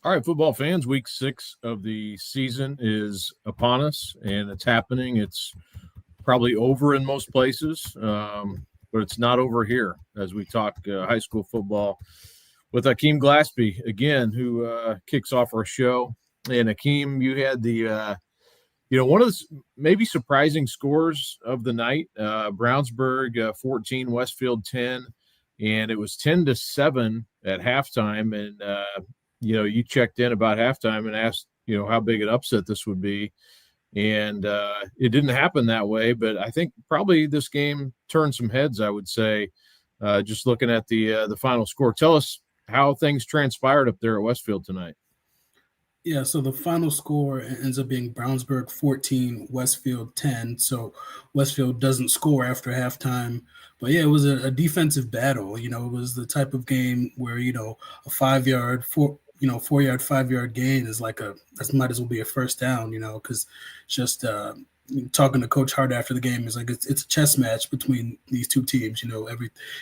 All right, football fans, week 6 of the season is upon us, and it's happening. It's probably over in most places, but it's not over here as we talk high school football with Akeem Glaspie again, who kicks off our show. And Akeem, you had one of the maybe surprising scores of the night. Brownsburg 14, Westfield 10, and it was 10-7 at halftime. And you checked in about halftime and asked, how big an upset this would be. And it didn't happen that way, but I think probably this game turned some heads, I would say, just looking at the final score. Tell us how things transpired up there at Westfield tonight. Yeah, so the final score ends up being Brownsburg 14, Westfield 10. So Westfield doesn't score after halftime. But yeah, it was a defensive battle. It was the type of game where, a 5-yard, 4-yard, 5-yard gain is that might as well be a first down, because just talking to Coach Hart after the game is like it's a chess match between these two teams.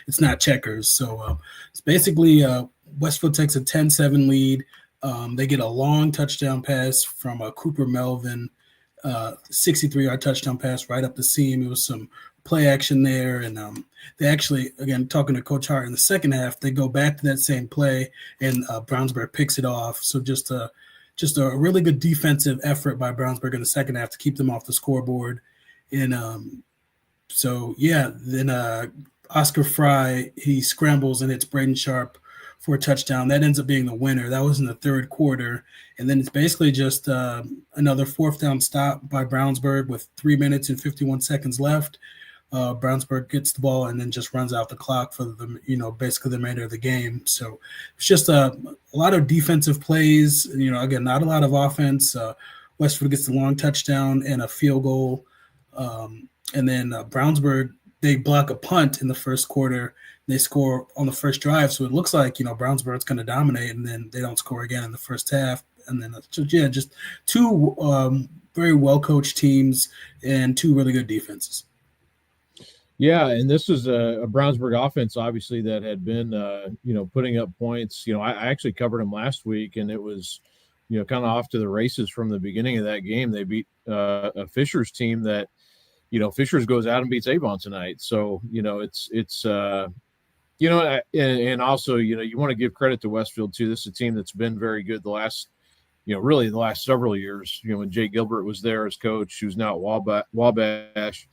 It's not checkers. So it's basically Westfield takes a 10-7 lead. They get a long touchdown pass from Cooper Melvin, 63-yard touchdown pass right up the seam. It was some play action there, and they actually, again, talking to Coach Hart in the second half, they go back to that same play, and Brownsburg picks it off. So just a really good defensive effort by Brownsburg in the second half to keep them off the scoreboard. And then Oscar Fry, he scrambles and hits Braden Sharp for a touchdown. That ends up being the winner. That was in the third quarter. And then it's basically just another fourth down stop by Brownsburg with 3 minutes and 51 seconds left. Brownsburg gets the ball and then just runs out the clock for basically the remainder of the game. So it's just a lot of defensive plays. Again, not a lot of offense. Westfield gets the long touchdown and a field goal. And then Brownsburg, they block a punt in the first quarter. They score on the first drive. So it looks like, Brownsburg's going to dominate, and then they don't score again in the first half. And then, just two very well-coached teams and two really good defenses. Yeah, and this is a Brownsburg offense, obviously, that had been, putting up points. I actually covered them last week, and it was, kind of off to the races from the beginning of that game. They beat a Fishers team that, Fishers goes out and beats Avon tonight. So, it's and also, you want to give credit to Westfield, too. This is a team that's been very good the last, really the last several years. When Jay Gilbert was there as coach, who's now at Wabash.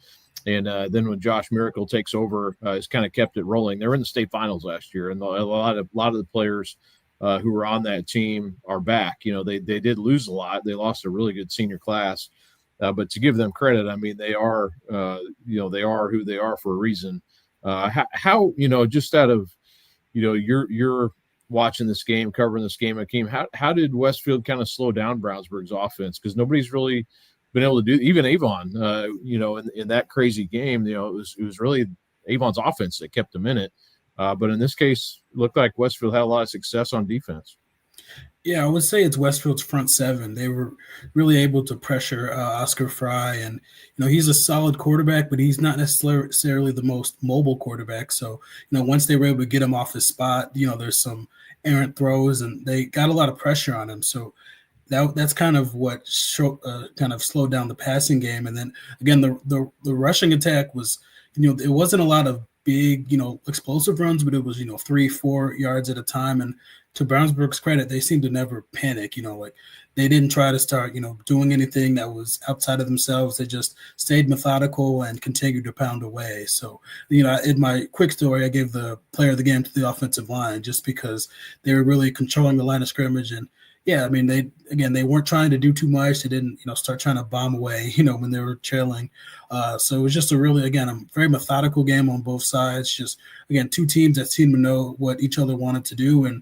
And then when Josh Miracle takes over, has kind of kept it rolling. They were in the state finals last year, and a lot of the players who were on that team are back. They did lose a lot. They lost a really good senior class, but to give them credit, I mean, they are they are who they are for a reason. How just out of you're watching this game, covering this game, Akeem, how did Westfield kind of slow down Brownsburg's offense? Because nobody's really been able to do, even Avon, in that crazy game, it was really Avon's offense that kept them in it. But in this case, it looked like Westfield had a lot of success on defense. Yeah, I would say it's Westfield's front seven. They were really able to pressure Oscar Fry, and he's a solid quarterback, but he's not necessarily the most mobile quarterback. So once they were able to get him off his spot, there's some errant throws, and they got a lot of pressure on him. So that's kind of what kind of slowed down the passing game. And then again, the rushing attack was, it wasn't a lot of big, explosive runs, but it was 3-4 yards at a time. And to Brownsburg's credit, they seemed to never panic. They didn't try to start doing anything that was outside of themselves. They just stayed methodical and continued to pound away. So in my quick story, I gave the player of the game to the offensive line just because they were really controlling the line of scrimmage. And yeah, I mean, they weren't trying to do too much. They didn't, start trying to bomb away, when they were trailing. So it was just a very methodical game on both sides. Just, again, two teams that seemed to know what each other wanted to do. And,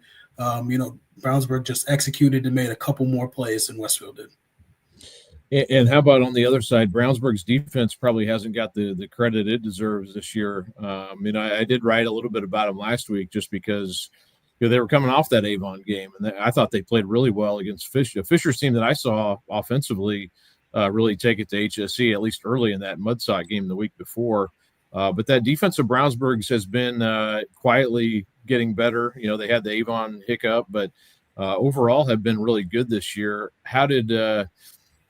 Brownsburg just executed and made a couple more plays than Westfield did. And how about on the other side? Brownsburg's defense probably hasn't got the credit it deserves this year. I did write a little bit about them last week just because – they were coming off that Avon game, and I thought they played really well against a Fishers team that I saw offensively really take it to IHSAA, at least early in that Mudsock game the week before. But that defense of Brownsburg's has been quietly getting better. They had the Avon hiccup, but overall have been really good this year. How did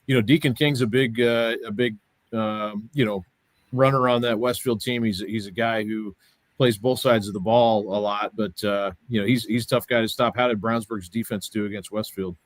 Deacon King's a big runner on that Westfield team. He's a guy who plays both sides of the ball a lot, but he's a tough guy to stop. How did Brownsburg's defense do against Westfield?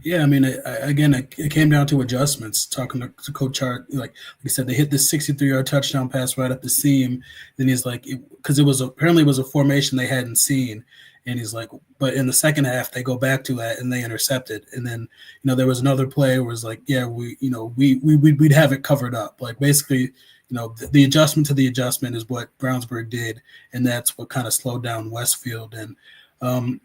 Yeah, I mean, it came down to adjustments. Talking to Coach Hart, like I said, they hit this 63-yard touchdown pass right up the seam. Then he's like, because it was a formation they hadn't seen, and he's like, but in the second half they go back to that and they intercepted. And then there was another play where it's like, yeah, we'd have it covered up. Like basically, the adjustment to the adjustment is what Brownsburg did, and that's what kind of slowed down Westfield. And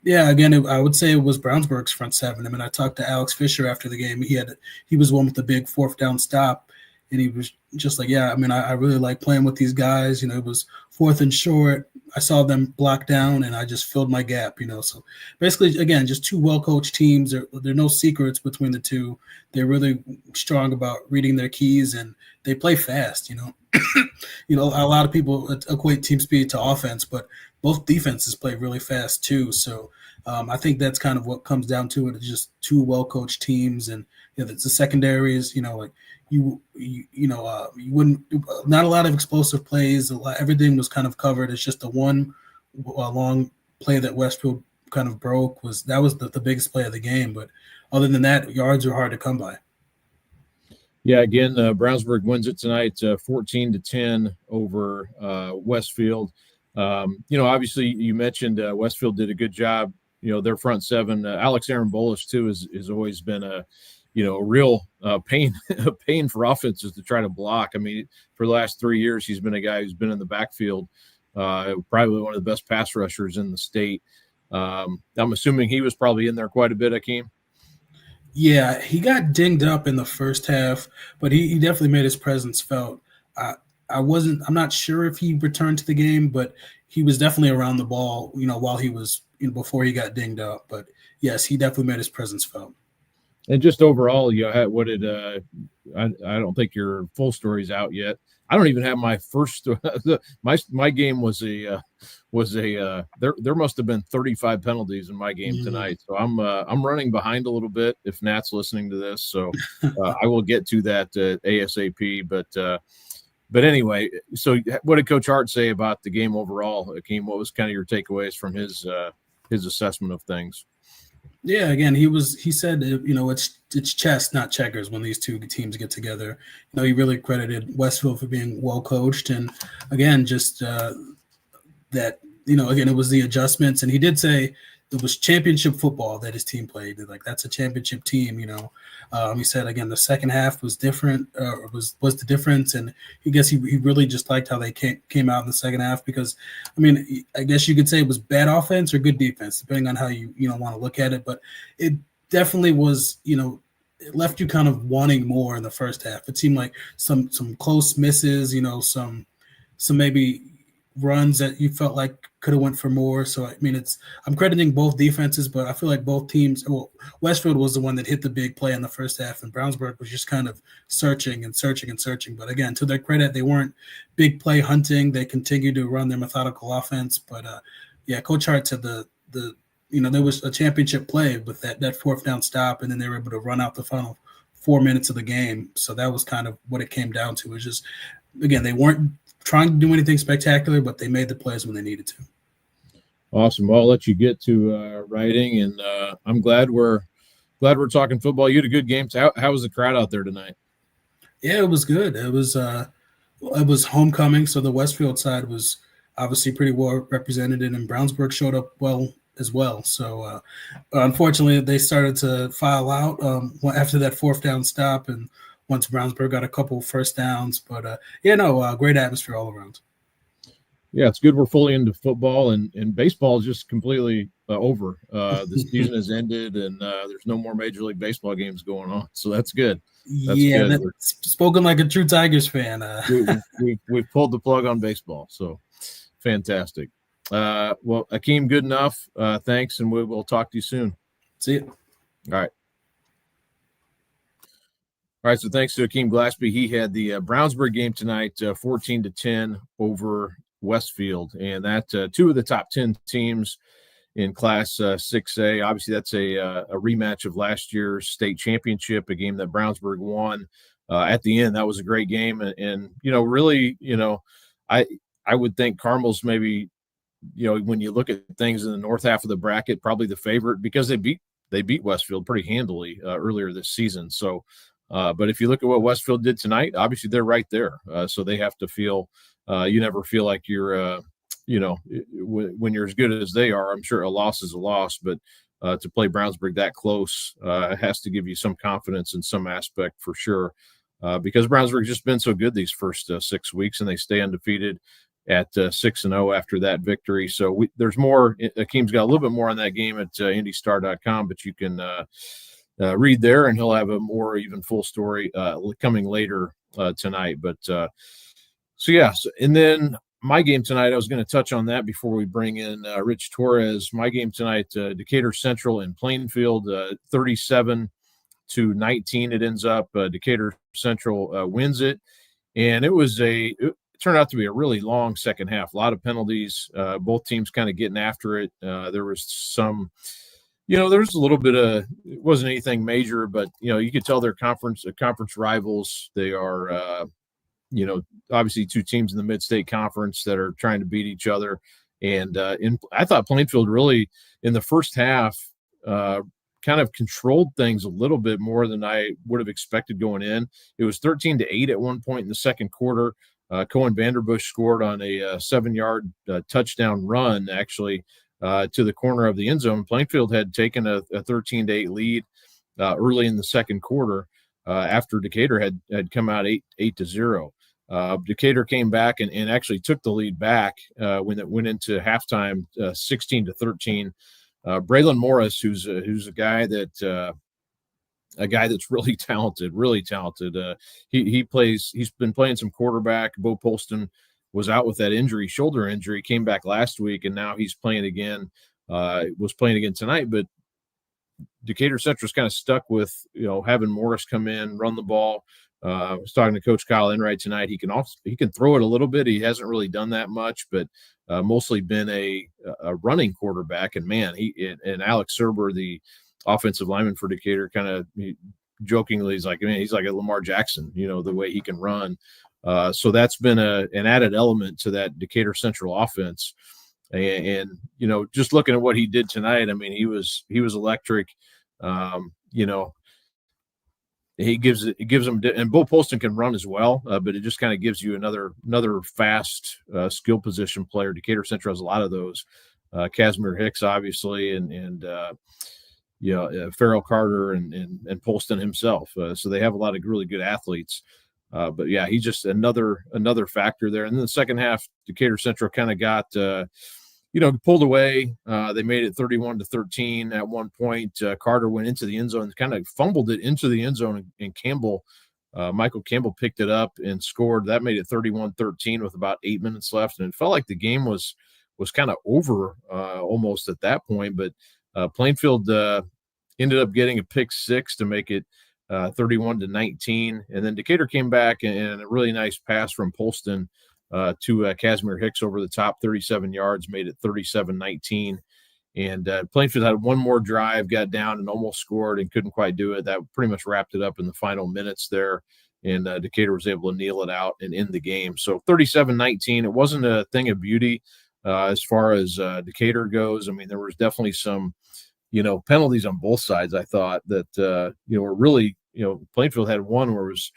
again, I would say it was Brownsburg's front seven. I mean, I talked to Alex Fisher after the game. He was one with the big fourth down stop, and he was just like, yeah, I mean, I really like playing with these guys. It was fourth and short. I saw them block down, and I just filled my gap. So basically, again, just two well-coached teams. There are no secrets between the two. They're really strong about reading their keys, and they play fast. A lot of people equate team speed to offense, but both defenses play really fast too. So I think that's kind of what comes down to it. It's just two well-coached teams, and the secondaries. You wouldn't, not a lot of explosive plays. Everything was kind of covered. It's just the one long play that Westfield kind of broke was the biggest play of the game. But other than that, yards are hard to come by. Yeah, again, Brownsburg wins it tonight, 14-10 over Westfield. Obviously you mentioned Westfield did a good job. Their front seven, Alex Aaron Bolish too, has always been a real pain for offenses to try to block. I mean, for the last 3 years, he's been a guy who's been in the backfield, probably one of the best pass rushers in the state. I'm assuming he was probably in there quite a bit, Akeem. Yeah, he got dinged up in the first half, but he definitely made his presence felt. I'm not sure if he returned to the game, but he was definitely around the ball, while he was, before he got dinged up. But yes, he definitely made his presence felt. And just overall, what did I don't think your full story's out yet. I don't even have my first. My game was there must have been 35 penalties in my game tonight, so I'm running behind a little bit. If Nat's listening to this, so I will get to that ASAP. But anyway, so what did Coach Hart say about the game overall, Akeem? What was kind of your takeaways from his assessment of things? Yeah, again, he said, it's chess, not checkers when these two teams get together. He really credited Westfield for being well coached, and again, just that, again, it was the adjustments, and he did say it was championship football that his team played. Like, that's a championship team, He said, again, the second half was different, was the difference, and he really just liked how they came out in the second half because, I mean, I guess you could say it was bad offense or good defense, depending on how you want to look at it, but it definitely was, it left you kind of wanting more in the first half. It seemed like some close misses, some maybe runs that you felt like could have went for more. So, I mean, I'm crediting both defenses, but I feel like both teams, Westfield was the one that hit the big play in the first half, and Brownsburg was just kind of searching. But again, to their credit, they weren't big play hunting. They continued to run their methodical offense. But Coach Hart said there was a championship play with that fourth down stop, and then they were able to run out the final 4 minutes of the game. So that was kind of what it came down to. It was just, again, they weren't trying to do anything spectacular, but they made the plays when they needed to. Awesome. Well, I'll let you get to writing, and I'm glad we're talking football. You had a good game. How was the crowd out there tonight? Yeah, it was good. It was homecoming, so the Westfield side was obviously pretty well represented, and Brownsburg showed up well as well. So unfortunately, they started to file out after that fourth down stop, and once Brownsburg got a couple first downs. But great atmosphere all around. Yeah, it's good we're fully into football, and baseball is just completely over. The season has ended, and there's no more Major League Baseball games going on, so that's good. That's spoken like a true Tigers fan. We've pulled the plug on baseball, so fantastic. Well, Akeem, good enough. Thanks, and we will talk to you soon. See you. All right. All right, so thanks to Akeem Glaspie. He had the Brownsburg game tonight, 14-10 over Westfield, and that two of the top 10 teams in Class 6A. Obviously, that's a rematch of last year's state championship, a game that Brownsburg won. At the end, that was a great game, and really, I I would think Carmel's maybe, when you look at things in the north half of the bracket, probably the favorite because they beat Westfield pretty handily earlier this season. So, but if you look at what Westfield did tonight, obviously they're right there. So they have to feel. You never feel like you're. When you're as good as they are, I'm sure a loss is a loss, but to play Brownsburg that close has to give you some confidence in some aspect for sure. Because Brownsburg's just been so good these first 6 weeks, and they stay undefeated at 6-0 after that victory. So there's more. Akeem's got a little bit more on that game at IndyStar.com, but you can read there, and he'll have a more even full story coming later tonight. But so yeah, and then my game tonight, I was going to touch on that before we bring in Rich Torres. My game tonight, Decatur Central in Plainfield, 37-19. It ends up Decatur Central wins it, and it turned out to be a really long second half. A lot of penalties. Both teams kind of getting after it. There was some, there was a little bit of. It wasn't anything major, but you could tell they're conference rivals. They are. Obviously two teams in the Mid-State Conference that are trying to beat each other. And I thought Plainfield really, in the first half, kind of controlled things a little bit more than I would have expected going in. It was 13-8 at one point in the second quarter. Cohen Vanderbush scored on a 7-yard touchdown run, actually, to the corner of the end zone. Plainfield had taken a 13-8 lead early in the second quarter after Decatur had come out 8-0. Decatur came back and actually took the lead back when it went into halftime, 16-13. Braylon Morris, who's a guy that's really talented. He's been playing some quarterback. Bo Polston was out with that shoulder injury, came back last week, and now he's playing again. Was playing again tonight, but Decatur Central's kind of stuck with having Morris come in, run the ball. I was talking to Coach Kyle Enright tonight. He can throw it a little bit. He hasn't really done that much, but mostly been a running quarterback. And man, and Alex Serber, the offensive lineman for Decatur, kind of jokingly, he's like a Lamar Jackson, the way he can run. So that's been an added element to that Decatur Central offense. And just looking at what he did tonight, I mean, he was electric. It gives them, and Bo Polston can run as well, but it just kind of gives you another fast skill position player. Decatur Central has a lot of those. Casimir Hicks, obviously, and Farrell Carter and Polston himself. So they have a lot of really good athletes. But yeah, he's just another factor there. And then the second half, Decatur Central kind of got pulled away. They made it 31-13 at one point. Carter went into the end zone, kind of fumbled it into the end zone, and Michael Campbell picked it up and scored. That made it 31-13 with about 8 minutes left, and it felt like the game was kind of over almost at that point. But Plainfield ended up getting a pick six to make it 31-19, and then Decatur came back and a really nice pass from Polston to Casimir Hicks over the top, 37 yards, made it 37-19. And Plainfield had one more drive, got down and almost scored and couldn't quite do it. That pretty much wrapped it up in the final minutes there. And Decatur was able to kneel it out and end the game. So 37-19, it wasn't a thing of beauty as far as Decatur goes. I mean, there was definitely some, penalties on both sides. I thought that, were really, Plainfield had one where it was,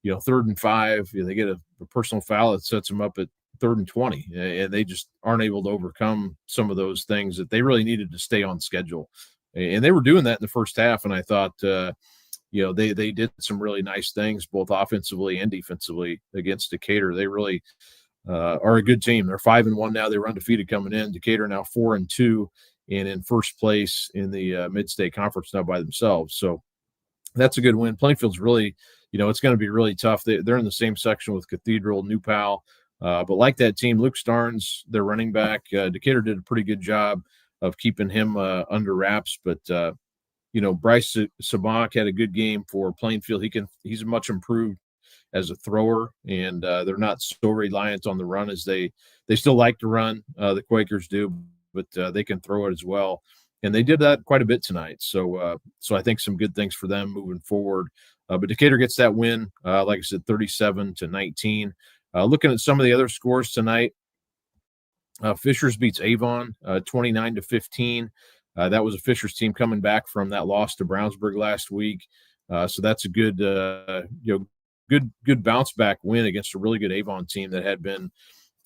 3rd and 5, they get a personal foul that sets them up at 3rd and 20, and they just aren't able to overcome some of those things that they really needed to stay on schedule. And they were doing that in the first half. And I thought, they did some really nice things, both offensively and defensively against Decatur. They really are a good team. They're 5-1 now. They were undefeated coming in. Decatur now 4-2 and in first place in the Mid-State Conference now by themselves. So that's a good win. Plainfield's really, it's going to be really tough. They're in the same section with Cathedral, New Pal. But like that team, Luke Starnes, their running back, Decatur did a pretty good job of keeping him under wraps. But, Bryce Sabak had a good game for Plainfield. He's much improved as a thrower, and they're not so reliant on the run as they still like to run. The Quakers do, but they can throw it as well. And they did that quite a bit tonight. So I think some good things for them moving forward. But Decatur gets that win, like I said, 37-19. Looking at some of the other scores tonight, Fishers beats Avon 29-15. That was a Fishers team coming back from that loss to Brownsburg last week. So that's a good, good bounce back win against a really good Avon team that had been,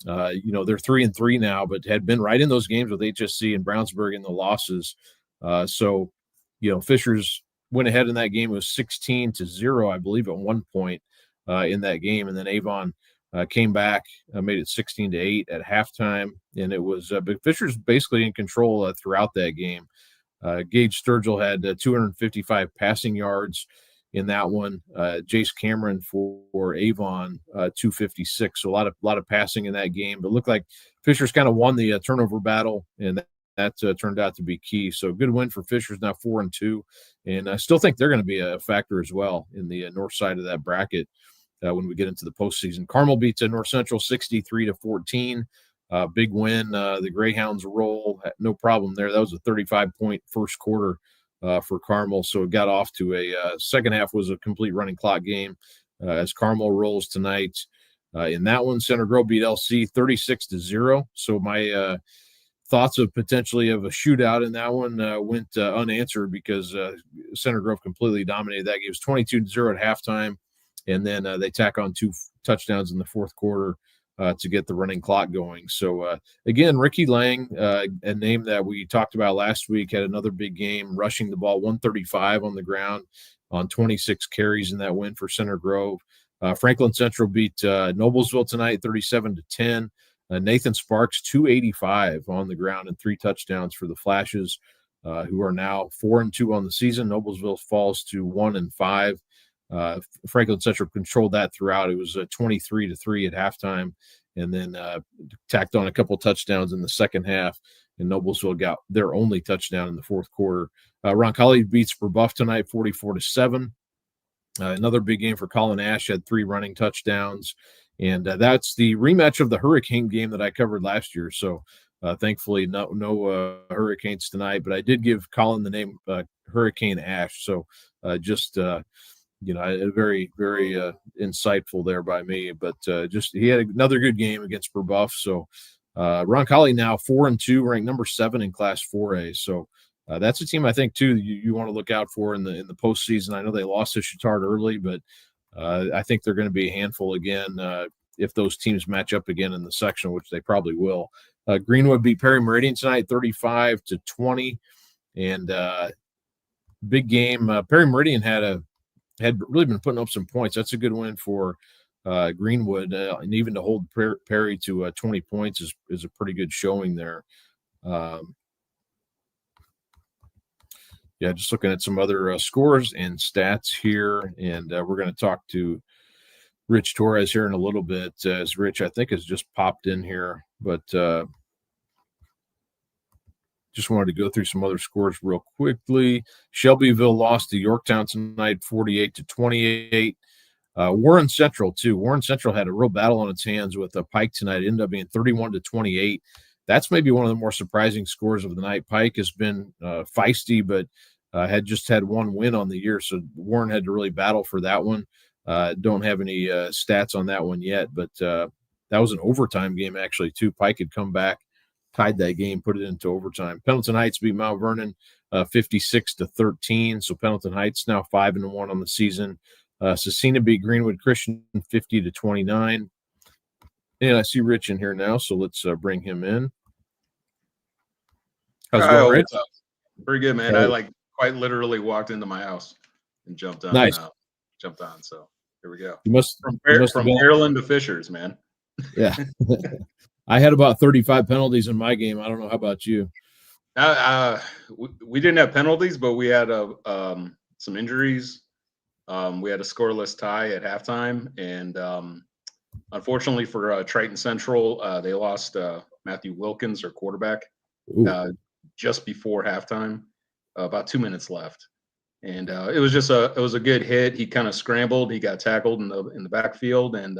they're 3-3 now, but had been right in those games with HSC and Brownsburg in the losses. So Fishers went ahead in that game. It was 16-0, I believe, at one point in that game, and then Avon came back, made it 16-8 at halftime, and it was but Fishers basically in control throughout that game. Gage Sturgill had 255 passing yards in that one. Jace Cameron for Avon 256. So a lot of passing in that game, but it looked like Fishers kind of won the turnover battle, and that turned out to be key. So good win for Fishers, now 4-2, and I still think they're going to be a factor as well in the north side of that bracket. When we get into the postseason. Carmel beats North Central 63-14. Big win. The Greyhounds roll. No problem there. That was a 35-point first quarter for Carmel. So it got off to a second half was a complete running clock game as Carmel rolls tonight. In that one, Center Grove beat LC 36-0. So my thoughts of potentially of a shootout in that one went unanswered because Center Grove completely dominated that game. It was 22-0 at halftime. And then they tack on 2 touchdowns in the fourth quarter to get the running clock going. So, again, Ricky Lang, a name that we talked about last week, had another big game, rushing the ball, 135 on the ground on 26 carries in that win for Center Grove. Franklin Central beat Noblesville tonight, 37-10. Nathan Sparks, 285 on the ground and 3 touchdowns for the Flashes, who are now 4-2 on the season. Noblesville falls to 1-5. Franklin Central controlled that throughout. It was 23-3 at halftime, and then tacked on a couple touchdowns in the second half, and Noblesville got their only touchdown in the fourth quarter. Roncalli beats Brebeuf tonight 44-7. Another big game for Colin Ash, had 3 running touchdowns, and that's the rematch of the Hurricane game that I covered last year. So thankfully no Hurricanes tonight, but I did give Colin the name Hurricane Ash. So very, very insightful there by me. But just he had another good game against Brebeuf. So Roncalli now 4-2, ranked number 7 in Class 4A. So that's a team I think too you want to look out for in the postseason. I know they lost to Chittard early, but I think they're going to be a handful again if those teams match up again in the section, which they probably will. Greenwood beat Perry Meridian tonight 35-20, and big game. Perry Meridian had really been putting up some points. That's a good win for Greenwood, and even to hold Perry to 20 points is a pretty good showing there. Just looking at some other scores and stats here, and we're going to talk to Rich Torres here in a little bit, as Rich, I think, has just popped in here, but just wanted to go through some other scores real quickly. Shelbyville lost to Yorktown tonight, 48-28. Warren Central, too. Warren Central had a real battle on its hands with Pike tonight. It ended up being 31-28. That's maybe one of the more surprising scores of the night. Pike has been feisty, but had just had one win on the year, so Warren had to really battle for that one. Don't have any stats on that one yet, but that was an overtime game, actually, too. Pike had come back, tied that game, put it into overtime. Pendleton Heights beat Mount Vernon 56-13. So Pendleton Heights now 5-1 on the season. Cecina beat Greenwood Christian 50-29. And I see Rich in here now, so let's bring him in. How's it going, Rich? Pretty good, man. I quite literally walked into my house and jumped on. Nice. Jumped on. So here we go. From Maryland to Fishers, man. Yeah. I had about 35 penalties in my game. I don't know. How about you? We didn't have penalties, but we had some injuries. We had a scoreless tie at halftime, and unfortunately for Triton Central, they lost Matthew Wilkins, their quarterback, just before halftime, about 2 minutes left. And it was a good hit. He kind of scrambled. He got tackled in the backfield, and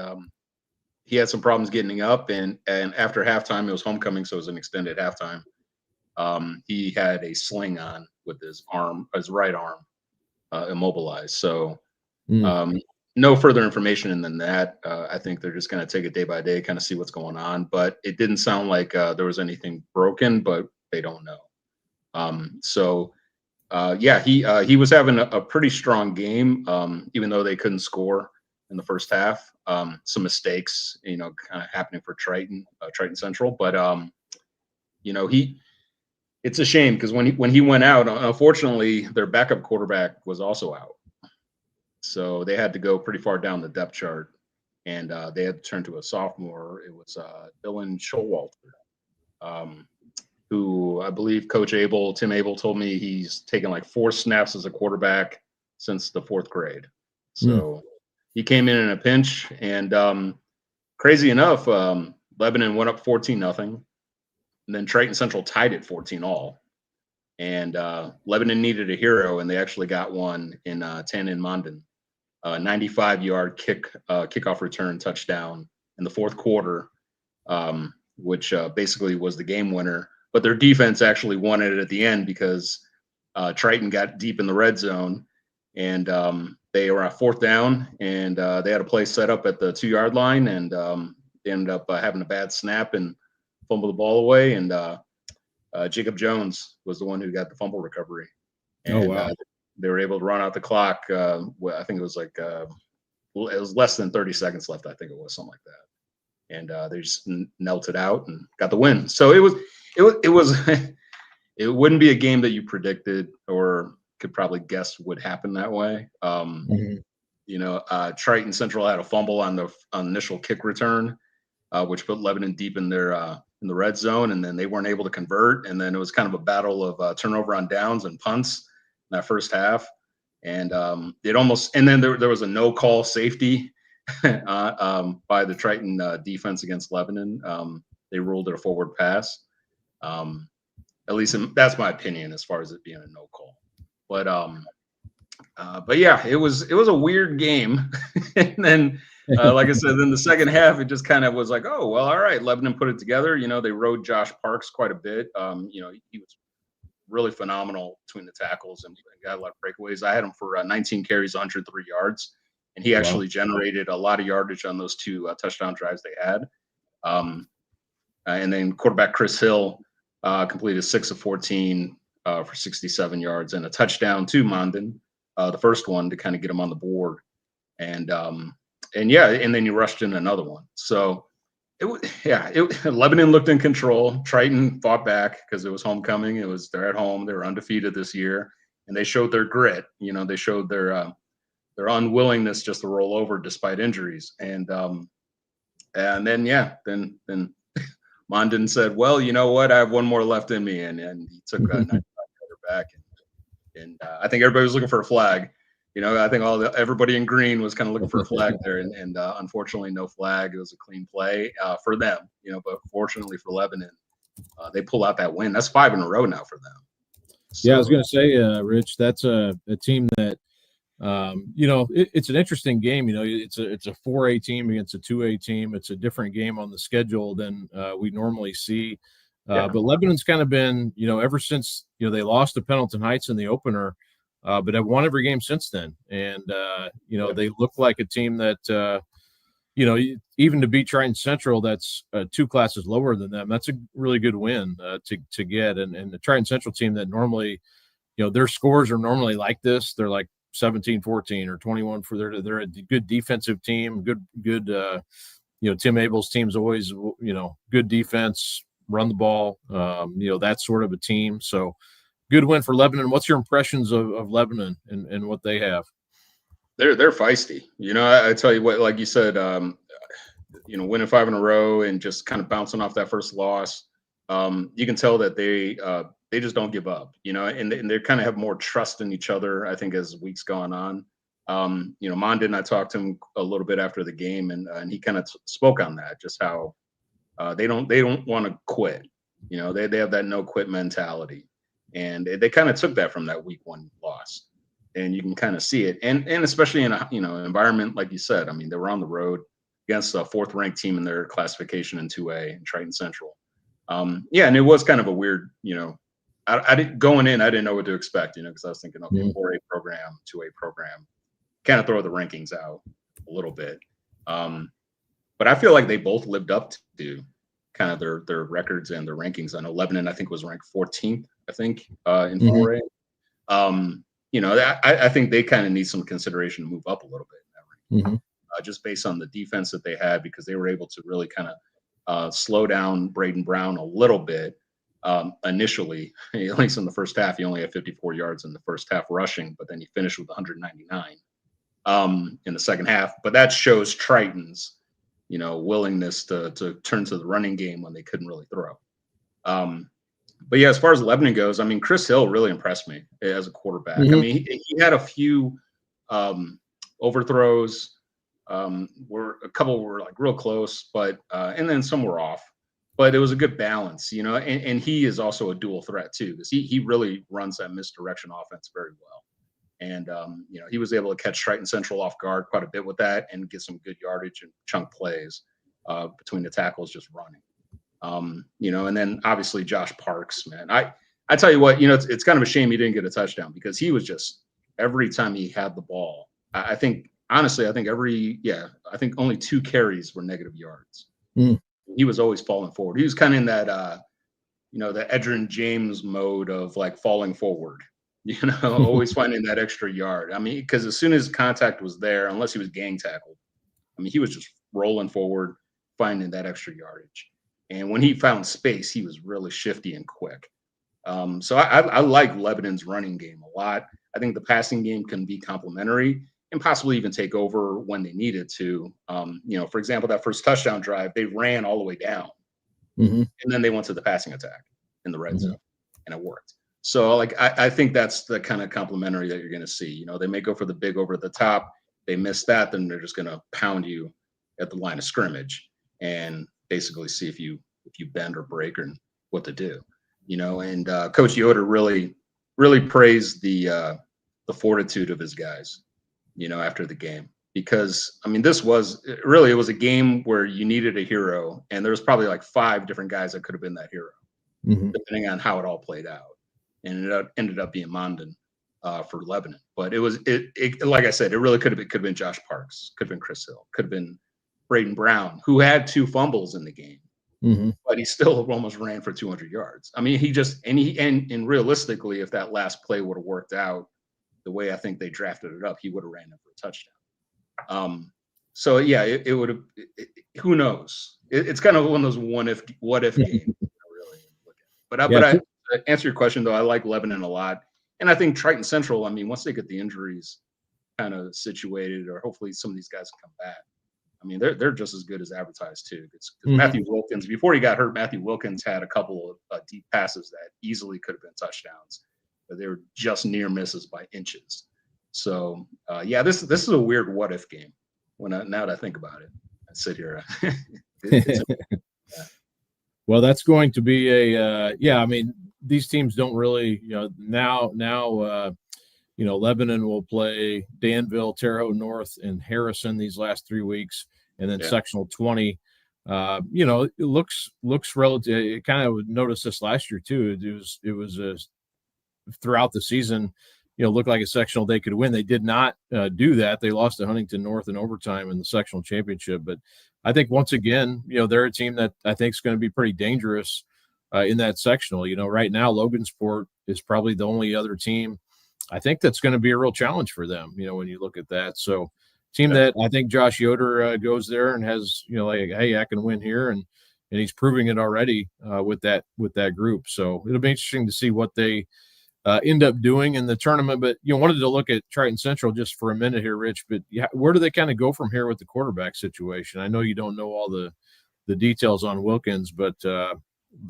he had some problems getting up. And after halftime, it was homecoming, so it was an extended halftime. he had a sling on with his right arm, immobilized. So no further information than that. I think they're just going to take it day by day, kind of see what's going on. But it didn't sound like there was anything broken, but they don't know. He was having a pretty strong game, even though they couldn't score in the first half. Some mistakes, kind of happening for Triton Central. But it's a shame because when he went out, unfortunately, their backup quarterback was also out. So they had to go pretty far down the depth chart, and they had to turn to a sophomore. It was Dylan Showalter, who I believe Tim Abel told me he's taken like 4 snaps as a quarterback since the 4th grade. So he came in a pinch, and crazy enough, Lebanon went up 14-0, and then Triton Central tied it 14-all. And Lebanon needed a hero, and they actually got one in Tannen Mondin. 95-yard kickoff return touchdown in the 4th quarter, which basically was the game winner. But their defense actually won it at the end because Triton got deep in the red zone, and they were at 4th down, and they had a play set up at the 2-yard line, and they ended up having a bad snap and fumbled the ball away. And Jacob Jones was the one who got the fumble recovery. And, they were able to run out the clock. I think it was like it was less than 30 seconds left. I think it was something like that. And they just knelt it out and got the win. So it was it wouldn't be a game that you predicted or could probably guess would happen that way. Triton Central had a fumble on the initial kick return, which put Lebanon deep in their in the red zone, and then they weren't able to convert. And then it was kind of a battle of turnover on downs and punts in that first half. And then there was a no call safety by the Triton defense against Lebanon. They ruled it a forward pass. At least that's my opinion as far as it being a no call. But yeah, it was a weird game. And then, like I said, then the second half, it just kind of was like, oh, well, all right, Lebanon put it together. They rode Josh Parks quite a bit. He was really phenomenal between the tackles and got a lot of breakaways. I had him for 19 carries, 103 yards, and he actually generated a lot of yardage on those 2 touchdown drives they had. And then quarterback Chris Hill completed 6 of 14 for 67 yards and a touchdown to Mondin, the first one to kind of get him on the board. And then you rushed in another one. So Lebanon looked in control. Triton fought back because it was homecoming. They're at home. They were undefeated this year, and they showed their grit. They showed their unwillingness just to roll over despite injuries. And then Mondin said, well, you know what? I have one more left in me. And he took a 95-yarder back. And I think everybody was looking for a flag. I think everybody in green was kind of looking for a flag there. And unfortunately, no flag. It was a clean play for them, but fortunately for Lebanon, they pull out that win. That's 5 in a row now for them. So, yeah, I was going to say, Rich, that's a team that, it's an interesting game. It's a 4A team against a 2A team. It's a different game on the schedule than we normally see. But Lebanon's kind of been, ever since, they lost to Pendleton Heights in the opener, but have won every game since then. And, they look like a team that, even to beat Triton Central, that's 2 classes lower than them. That's a really good win to get. And the Triton Central team that normally, their scores are normally like this. They're like 17-14 or 21 for they're a good defensive team. Good. Tim Abel's team's always, good defense, run the ball, that sort of a team. So good win for Lebanon. What's your impressions of Lebanon and what they have? They're feisty. I tell you what, like you said, winning 5 in a row and just kind of bouncing off that first loss. You can tell that they just don't give up, and they kind of have more trust in each other, I think, as weeks gone on. Mondin, I talked to him a little bit after the game, and he kind of spoke on that, just how they don't want to quit. They have that no quit mentality, and they kind of took that from that week 1 loss. And you can kind of see it, and especially in a environment like you said. I mean, they were on the road against a 4th ranked team in their classification in 2A, in Triton Central. And it was kind of a weird, I didn't going in. I didn't know what to expect, because I was thinking, okay, 4A program, 2A program, kind of throw the rankings out a little bit. But I feel like they both lived up to kind of their records and their rankings. I know Lebanon, I think, was ranked 14th, I think, in 4A. I think they kind of need some consideration to move up a little bit in that ranking, just based on the defense that they had, because they were able to really kind of slow down Braden Brown a little bit initially. At least in the first half, he only had 54 yards in the first half rushing, but then he finished with 199 in the second half. But that shows Triton's willingness to turn to the running game when they couldn't really throw. But yeah, as far as Lebanon goes, I mean, Chris Hill really impressed me as a quarterback. I mean, he had a few overthrows. A couple were like real close, but and then some were off. But it was a good balance, and he is also a dual threat too, because he really runs that misdirection offense very well. And, he was able to catch Triton Central off guard quite a bit with that and get some good yardage and chunk plays between the tackles just running. And then obviously Josh Parks, man. I tell you what, it's kind of a shame he didn't get a touchdown, because he was just, every time he had the ball, I think only 2 carries were negative yards. He was always falling forward. He was kind of in that, the Edgerrin James mode of like falling forward. Always finding that extra yard. I mean, because as soon as contact was there, unless he was gang tackled, I mean, he was just rolling forward, finding that extra yardage. And when he found space, he was really shifty and quick. So I like Lebanon's running game a lot. I think the passing game can be complementary and possibly even take over when they needed to. For example, that first touchdown drive, they ran all the way down. And then they went to the passing attack in the red zone, and it worked. So, I think that's the kind of complementary that you're going to see. They may go for the big over the top. They miss that, then they're just going to pound you at the line of scrimmage and basically see if you bend or break or what to do. And Coach Yoder really, really praised the fortitude of his guys, after the game. Because, I mean, it was a game where you needed a hero, and there was probably like 5 different guys that could have been that hero, depending on how it all played out. And it ended up being Mondon for Lebanon. But it like I said, it really could have been Josh Parks, could have been Chris Hill, could have been Braden Brown, who had 2 fumbles in the game, but he still almost ran for 200 yards. I mean, and realistically, if that last play would have worked out the way I think they drafted it up, he would have ran it for a touchdown. So yeah, it would have. Who knows? It's kind of one of those what if games. Really look at. But to answer your question, though, I like Lebanon a lot. And I think Triton Central, I mean, once they get the injuries kind of situated, or hopefully some of these guys come back, I mean, they're just as good as advertised, too. Because Matthew Wilkins, before he got hurt, Matthew Wilkins had a couple of deep passes that easily could have been touchdowns, but they were just near misses by inches. So, this is a weird what-if game. Now that I think about it, I sit here. Well, that's going to be I mean, these teams don't really, now, Lebanon will play Danville, Terre Haute North, and Harrison these last 3 weeks, and then sectional 20. It looks relative. It kind of noticed this last year too. It was throughout the season, looked like a sectional they could win. They did not do that. They lost to Huntington North in overtime in the sectional championship. But I think once again, they're a team that I think is going to be pretty dangerous in that sectional. Right now, Logansport is probably the only other team I think that's going to be a real challenge for them, when you look at that. So team that I think Josh Yoder goes there and has, hey, I can win here. And he's proving it already with that group. So it'll be interesting to see what they end up doing in the tournament. But wanted to look at Triton Central just for a minute here, Rich. But where do they kind of go from here with the quarterback situation? I know you don't know all the details on Wilkins, but it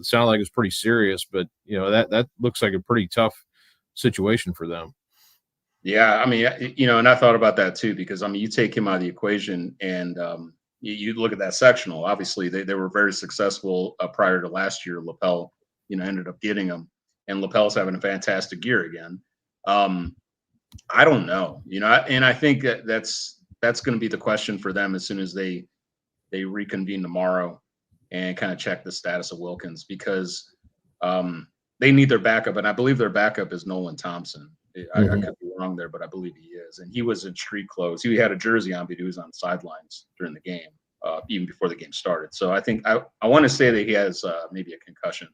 sounded like it's pretty serious. But that looks like a pretty tough situation for them. Yeah, I mean, and I thought about that too, because I mean, you take him out of the equation, and you look at that sectional. Obviously, they were very successful prior to last year. Lapel, ended up getting them. And Lapel's having a fantastic year again. I don't know, and I think that's going to be the question for them as soon as they reconvene tomorrow and kind of check the status of Wilkins, because they need their backup, and I believe their backup is Nolan Thompson. I Mhm. could be wrong there, but I believe he is. And he was in street clothes. He had a jersey on, but he was on the sidelines during the game, even before the game started. So I think I want to say that he has maybe a concussion,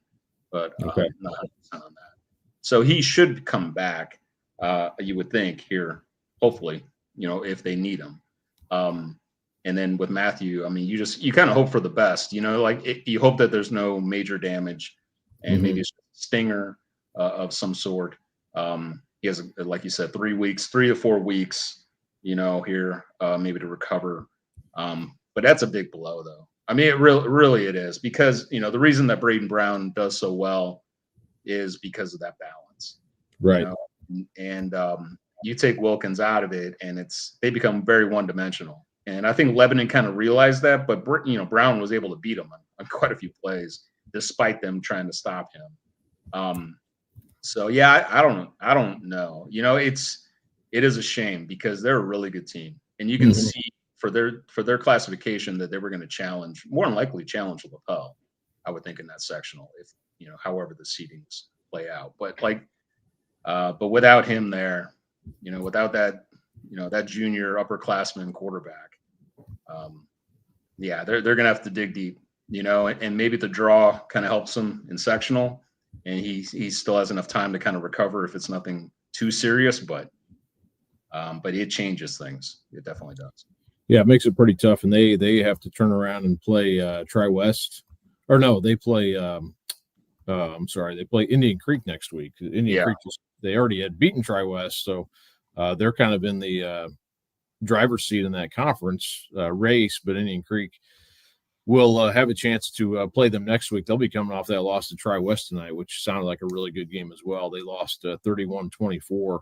but Okay. not 100% on that. So he should come back. You would think here, hopefully, if they need him. And then with Matthew, I mean, you kind of hope for the best. You hope that there's no major damage, and maybe it's a stinger of some sort. He has, like you said, 3 to 4 weeks, here maybe to recover. But that's a big blow, though. I mean, really it is, because the reason that Braden Brown does so well is because of that balance, Right. And you take Wilkins out of it, and they become very one-dimensional. And I think Lebanon kind of realized that, but Brown was able to beat him on quite a few plays, despite them trying to stop him. So yeah, I don't know. It is a shame, because they're a really good team, and you can see for their classification that they were going to more than likely challenge LaPel, I would think, in that sectional, if however the seedings play out. But but without him there, without that that junior upperclassman quarterback, yeah, they're going to have to dig deep, and maybe the draw kind of helps him in sectional, and he still has enough time to kind of recover if it's nothing too serious, but it changes things. It definitely does. Yeah, it makes it pretty tough, and they have to turn around and play Tri-West, or no, they play. I'm sorry, they play Indian Creek next week. Indian Creek they already had beaten Tri-West, so they're kind of in the driver's seat in that conference race. But Indian Creek will have a chance to play them next week. They'll be coming off that loss to Tri-West tonight, which sounded like a really good game as well. They lost 31-24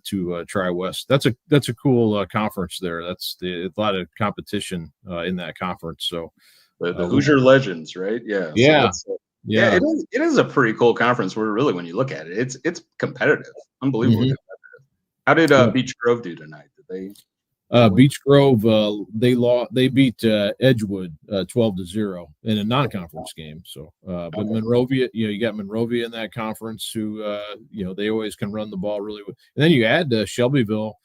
to Tri-West. That's a cool conference there. That's a lot of competition in that conference. So the Hoosier Legends, right? Yeah. Yeah. So yeah. It is a pretty cool conference where, really, when you look at it, it's competitive, unbelievably competitive. How did Beach Grove do tonight? Did they? Beach Grove, they beat Edgewood 12-0 in a non-conference game. So, but Monrovia, you got Monrovia in that conference, who they always can run the ball really well. And then you add Shelbyville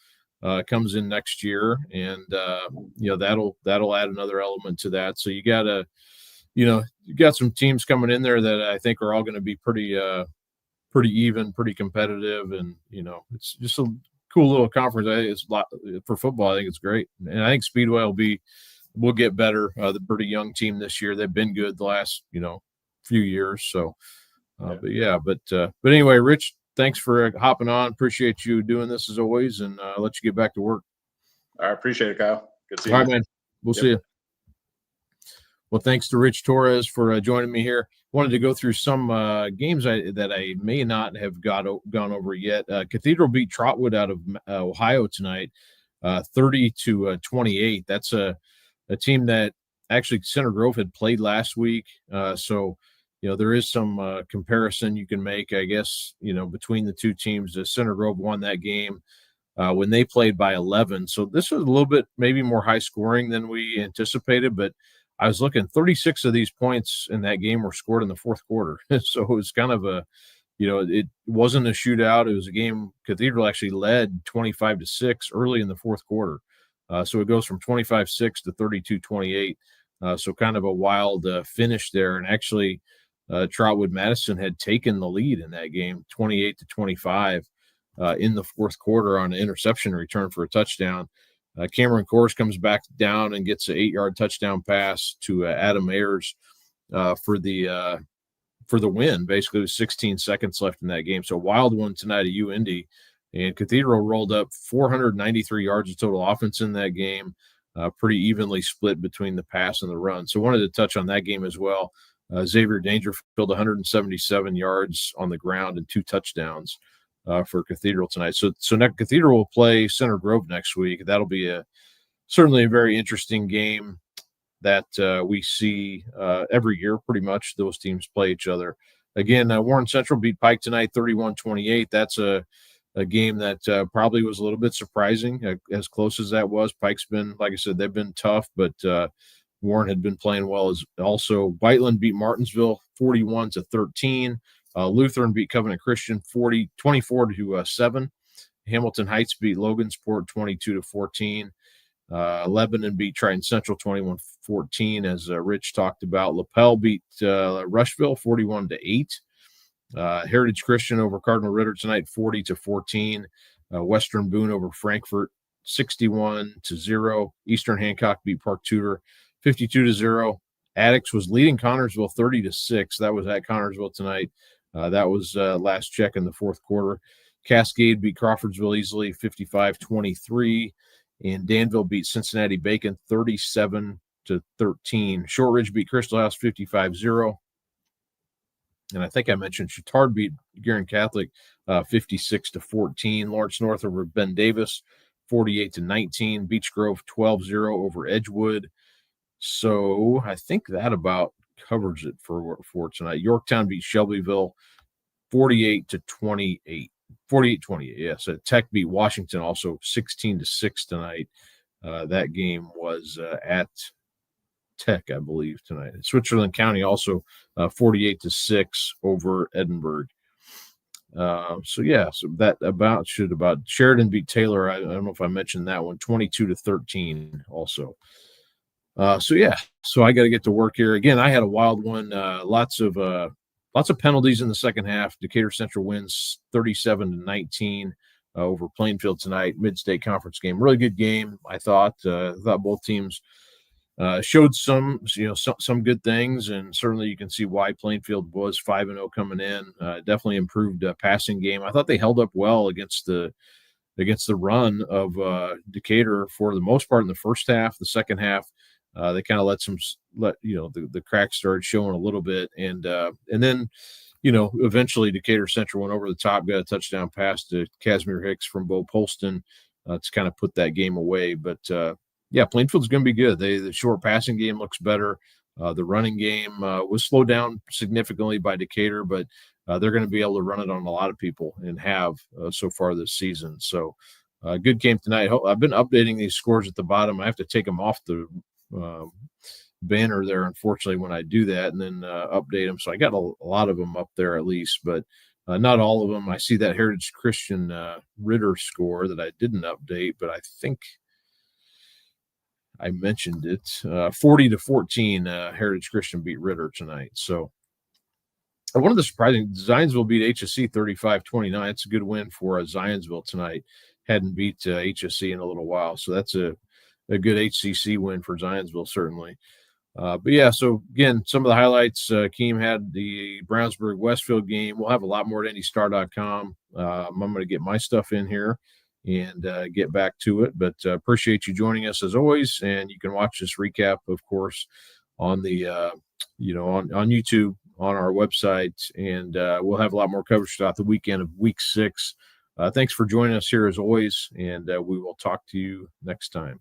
comes in next year, and that'll add another element to that. So you got some teams coming in there that I think are all going to be pretty even, pretty competitive, and it's just a cool little conference. I think it's a lot for football. I think it's great, and I think Speedway will get better. The pretty young team this year. They've been good the last few years. So, but anyway, Rich, thanks for hopping on. Appreciate you doing this as always, and I'll let you get back to work. I appreciate it, Kyle. Good to see you. All right, man. We'll see you. Well, thanks to Rich Torres for joining me here. Wanted to go through some games that I may not have gone over yet. Cathedral beat Trotwood out of Ohio tonight, 30-28. That's a team that actually Center Grove had played last week. So there is some comparison you can make, I guess, between the two teams. Center Grove won that game when they played by 11. So this was a little bit maybe more high scoring than we anticipated, but I was looking, 36 of these points in that game were scored in the fourth quarter. So it was kind of it wasn't a shootout. It was a game Cathedral actually led 25-6 early in the fourth quarter. So it goes from 25-6 to 32-28. So kind of a wild finish there. And actually, Trotwood Madison had taken the lead in that game, 28-25 in the fourth quarter on an interception return for a touchdown. Cameron Kors comes back down and gets an 8-yard touchdown pass to Adam Ayers for the win. Basically, with 16 seconds left in that game. So wild one tonight at UIndy. And Cathedral rolled up 493 yards of total offense in that game, pretty evenly split between the pass and the run. So wanted to touch on that game as well. Xavier Dangerfield, 177 yards on the ground and 2 touchdowns for Cathedral tonight. So Cathedral will play Center Grove next week. That'll be certainly a very interesting game that we see every year. Pretty much those teams play each other. Again, Warren Central beat Pike tonight, 31-28. That's a game that probably was a little bit surprising, as close as that was. Pike's been, like I said, they've been tough, but Warren had been playing well as also. Whiteland beat Martinsville 41-13. Lutheran beat Covenant Christian 24-7. Hamilton Heights beat Logansport 22-14. Lebanon beat Triton Central 21-14, as Rich talked about. LaPel beat Rushville 41-8. Heritage Christian over Cardinal Ritter tonight 40-14. Western Boone over Frankfort 61-0. Eastern Hancock beat Park Tudor 52-0. Addicts was leading Connorsville 30-6. That was at Connorsville tonight. That was last check in the fourth quarter. Cascade beat Crawfordsville easily 55-23. And Danville beat Cincinnati Bacon 37-13. Shortridge beat Crystal House 55-0. And I think I mentioned Chittard beat Guerin Catholic 56-14. Lawrence North over Ben Davis 48-19. Beech Grove 12-0 over Edgewood. So I think that about covers it for tonight. Yorktown beat Shelbyville 48-28. 48-28, yes. Tech beat Washington also 16-6 tonight. That game was at Tech, I believe, tonight. Switzerland County also 48-6 over Edinburgh. So that about Sheridan beat Taylor. I don't know if I mentioned that one, 22-13 also. So I got to get to work here. Again, I had a wild one. Lots of penalties in the second half. Decatur Central wins 37-19 over Plainfield tonight. Mid-state conference game. Really good game, I thought. Thought both teams showed some good things, and certainly you can see why Plainfield was 5-0 coming in. Definitely improved passing game. I thought they held up well against the run of Decatur for the most part in the first half. The second half, they kind of let the cracks started showing a little bit, and then eventually Decatur Central went over the top, got a touchdown pass to Casimir Hicks from Bo Polston to kind of put that game away. But Plainfield's going to be good. The short passing game looks better. The running game was slowed down significantly by Decatur, but they're going to be able to run it on a lot of people and have so far this season. So good game tonight. I've been updating these scores at the bottom. I have to take them off the banner there, unfortunately, when I do that, and then update them. So I got a lot of them up there at least, but not all of them. I see that Heritage Christian Ritter score that I didn't update, but I think I mentioned it. 40-14 Heritage Christian beat Ritter tonight. So one of the surprising, Zionsville beat HSC 35-29. It's a good win for Zionsville tonight. Hadn't beat HSC in a little while, so that's a good HCC win for Zionsville, certainly. So again, some of the highlights. Keem had the Brownsburg-Westfield game. We'll have a lot more at IndyStar.com. I'm going to get my stuff in here and get back to it. But appreciate you joining us as always. And you can watch this recap, of course, on the on YouTube, on our website, and we'll have a lot more coverage throughout the weekend of Week 6. Thanks for joining us here as always, and we will talk to you next time.